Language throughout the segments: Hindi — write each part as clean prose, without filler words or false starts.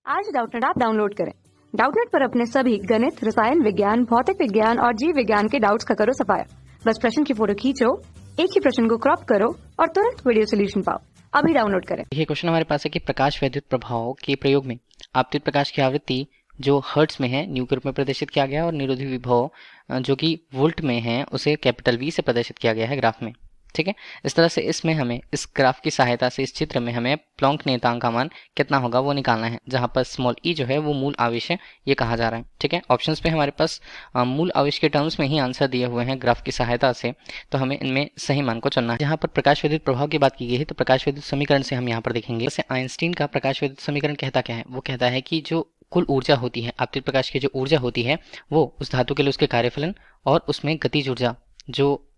आज डाउटनेट ऐप डाउनलोड करें। डाउटनेट पर अपने सभी गणित, रसायन विज्ञान, भौतिक विज्ञान और जीव विज्ञान के डाउट्स का करो सफाया। बस प्रश्न की फोटो खींचो, एक ही प्रश्न को क्रॉप करो और तुरंत वीडियो सोल्यूशन पाओ। अभी डाउनलोड करें। ये क्वेश्चन हमारे पास है कि प्रकाश वैद्युत प्रभाव के प्रयोग में आपतित प्रकाश की आवृत्ति जो हर्ट्ज में है न्यू के रूप में प्रदर्शित किया गया और निरोधी विभव जो कि वोल्ट में है उसे कैपिटल वी से प्रदर्शित किया गया है ग्राफ में। ठीक है, इस तरह से इसमें हमें इस ग्राफ की सहायता से इस चित्र में हमें प्लॉन्क नियतांक का मान कितना होगा वो निकालना है, जहां पर स्मॉल ई जो है वो मूल आवेश है ये कहा जा रहा है। ठीक है, ऑप्शंस पे हमारे पास मूल आवेश के टर्म्स में ही आंसर दिए हुए हैं ग्राफ की सहायता से, तो हमें इनमें सही मान को चुनना है। जहां पर प्रकाश विद्युत प्रभाव की बात की गई है तो प्रकाश विद्युत समीकरण से हम यहाँ पर देखेंगे। जैसे आइंस्टीन का प्रकाश विद्युत समीकरण कहता क्या है, वो कहता है कि जो कुल ऊर्जा होती है, आपतित प्रकाश की जो ऊर्जा होती है वो उस धातु के लिए उसके कार्यफलन और उसमें गतिज ऊर्जा जो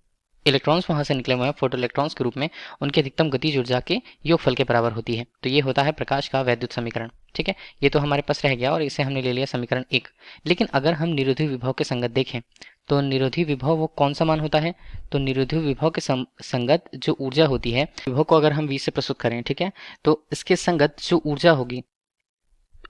इलेक्ट्रॉन्स वहां से निकले हुए हैं फोटो इलेक्ट्रॉन्स के रूप में उनकी अधिकतम गतिज ऊर्जा के योगफल के बराबर होती है। तो ये होता है प्रकाश का वैद्युत समीकरण। ठीक है, ये तो हमारे पास रह गया और इसे हमने ले लिया समीकरण 1। लेकिन अगर हम निरोधी विभव के संगत देखें तो निरोधी विभव वो कौन सा मान होता है, तो निरोधी विभव के संगत जो ऊर्जा होती है, विभव को अगर हम v से प्रस्तुत करें, ठीक है, तो इसके संगत जो ऊर्जा होगी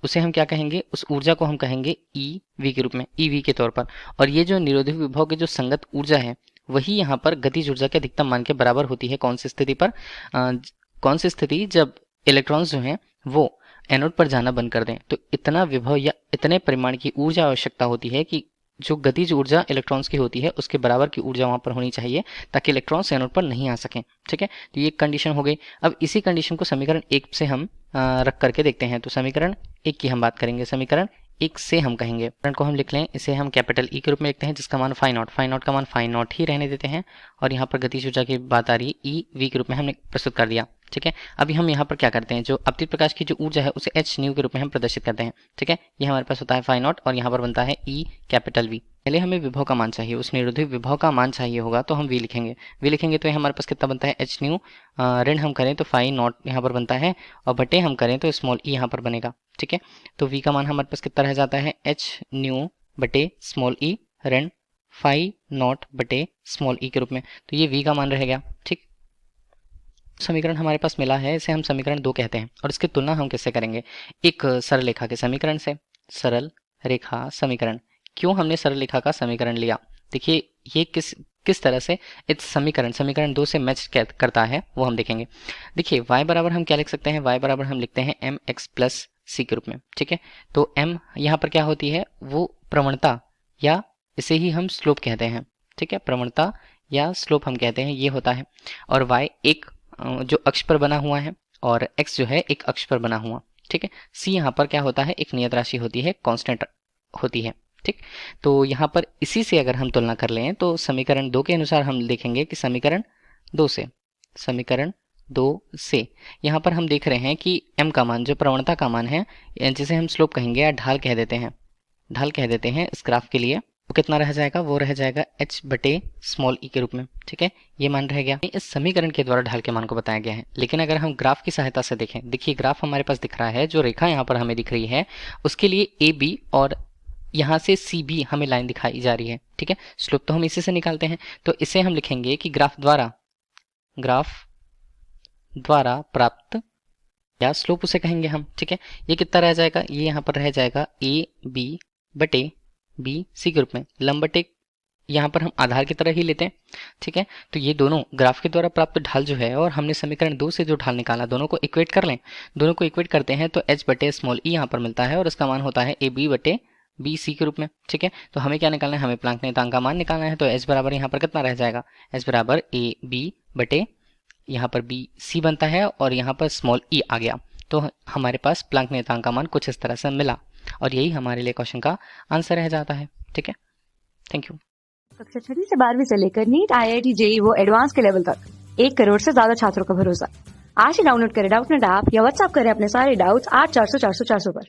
उसे हम क्या कहेंगे, उस ऊर्जा को हम कहेंगे ई वी के रूप में, ई वी के तौर पर। और ये जो निरोधी विभव के जो संगत ऊर्जा है वही यहाँ पर गतिज ऊर्जा के अधिकतम मान के बराबर होती है। कौन सी स्थिति पर, कौन सी स्थिति, जब इलेक्ट्रॉन्स जो हैं वो एनोड पर जाना बंद कर दें। तो इतना विभव या इतने परिमाण की ऊर्जा आवश्यकता होती है कि जो गतिज ऊर्जा इलेक्ट्रॉन्स की होती है उसके बराबर की ऊर्जा वहां पर होनी चाहिए ताकि इलेक्ट्रॉन्स एनोड पर नहीं आ सकें। ठीक है, तो ये कंडीशन हो गई। अब इसी कंडीशन को समीकरण 1 से हम रख करके देखते हैं। तो समीकरण 1 की हम बात करेंगे। समीकरण 1 से हम कहेंगे, को हम लिख लें, इसे हम कैपिटल ई के रूप में लिखते हैं जिसका मान फाई नॉट का मान फाई नॉट ही रहने देते हैं। और यहाँ पर गतिज ऊर्जा की बात आ रही है, ई वी के रूप में हमने प्रस्तुत कर दिया। ठीक है, अभी हम यहाँ पर क्या करते हैं, जो आपतित प्रकाश की जो ऊर्जा है उसे एच न्यू के रूप में हम प्रदर्शित करते हैं। ठीक है, ये हमारे पास होता है फाई नॉट और यहाँ पर बनता है ई कैपिटल वी। पहले हमें विभव का मान चाहिए, उस निरोधी विभव का मान चाहिए होगा तो हम वी लिखेंगे तो हमारे पास कितना बनता है एच न्यू, ऋण हम करें तो फाई नॉट यहाँ पर बनता है और बटे हम करें तो स्मॉल ई यहाँ पर बनेगा। ठीक है, तो v का मान हमारे पास कितना रह जाता है, एच न्यू बटे स्मॉल ई ऋण फाई नॉट बटे स्मॉल ई के रूप में। तो ये v का मान रह गया। ठीक, समीकरण हमारे पास मिला है, इसे हम समीकरण 2 कहते हैं। और इसकी तुलना हम किससे करेंगे, एक सरल रेखा के समीकरण से। सरल रेखा समीकरण, क्यों हमने सरल रेखा का समीकरण लिया, देखिए ये किस तरह से इस समीकरण 2 से मैच करता है वो हम देखेंगे। देखिए y बराबर हम क्या लिख सकते हैं, y बराबर हम लिखते हैं एम एक्स प्लस सी के रूप में। ठीक है, तो m यहाँ पर क्या होती है, वो प्रवणता या इसे ही हम स्लोप कहते हैं। ठीक है, प्रवणता या स्लोप हम कहते हैं, ये होता है। और y एक जो अक्ष पर बना हुआ है और x जो है एक अक्ष पर बना हुआ। ठीक है, c यहाँ पर क्या होता है, एक नियत राशि होती है, कांस्टेंट होती है। ठीक, तो यहाँ पर इसी से अगर हम तुलना कर लें तो समीकरण 2 के अनुसार हम देखेंगे कि समीकरण 2 से यहाँ पर हम देख रहे हैं कि m का मान जो प्रवणता का मान है, जिसे हम स्लोप कहेंगे या ढाल कह देते हैं इस ग्राफ के लिए, वो कितना रह जाएगा, वो रह जाएगा h बटे स्मॉल ई के रूप में। ठीक है, ये मान रह गया। इस समीकरण के द्वारा ढाल के मान को बताया गया है। लेकिन अगर हम ग्राफ की सहायता से देखें, देखिए ग्राफ हमारे पास दिख रहा है, जो रेखा यहाँ पर हमें दिख रही है उसके लिए ए बी और यहाँ से सी बी हमें लाइन दिखाई जा रही है। ठीक है, स्लोप तो हम इसी से निकालते हैं, तो इसे हम लिखेंगे कि ग्राफ द्वारा प्राप्त, या स्लोप उसे कहेंगे हम। ठीक है, ये कितना रह जाएगा, ये यहाँ पर रह जाएगा ए बी बटे बी सी के रूप में। लंब बटे यहाँ पर हम आधार की तरह ही लेते हैं। ठीक है, तो ये दोनों ग्राफ के द्वारा प्राप्त ढाल जो है और हमने समीकरण 2 से जो ढाल निकाला, दोनों को इक्वेट कर लें। दोनों को इक्वेट करते हैं तो h बटे स्मॉल ई यहाँ पर मिलता है और इसका मान होता है ए बी बटे बी सी के रूप में। ठीक है, तो हमें क्या निकालना है, हमें प्लांक नियतांक का मान निकालना है। तो h बराबर यहाँ पर कितना रह जाएगा, h बराबर ए बी बटे यहाँ पर बी सी बनता है और यहाँ पर स्मॉल ई आ गया। तो हमारे पास प्लांक नियतांक का मान कुछ इस तरह से मिला और यही हमारे लिए क्वेश्चन का आंसर रह जाता है। ठीक है, थैंक यू। कक्षा 6 से 12वीं से लेकर नीट, IIT, JEE वो एडवांस के लेवल तक 1 करोड़ से ज्यादा छात्रों का भरोसा। आज ही डाउनलोड करें डाउटनेट ऐप या व्हाट्सएप करें अपने सारे डाउट्स 8400 400 400 पर।